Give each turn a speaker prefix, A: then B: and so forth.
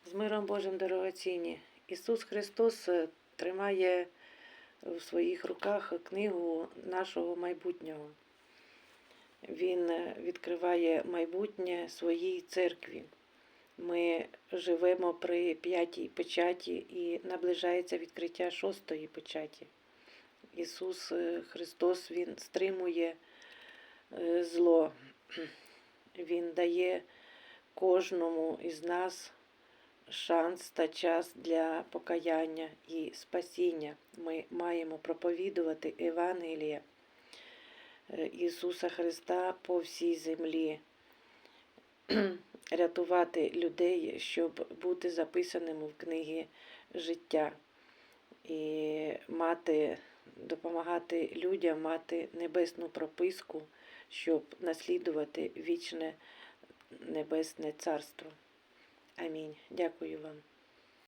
A: З миром Божим, дорогоцінні! Ісус Христос тримає в своїх руках книгу нашого майбутнього. Він відкриває майбутнє своїй церкві. Ми живемо при 5-й печаті і наближається відкриття 6-ї печаті. Ісус Христос, Він стримує зло. Він дає кожному із нас шанс та час для покаяння і спасіння. Ми маємо проповідувати Євангеліє Ісуса Христа по всій землі, рятувати людей, щоб бути записаними в книгі життя і допомагати людям мати небесну прописку, щоб наслідувати вічне небесне царство. Амінь. Дякую вам.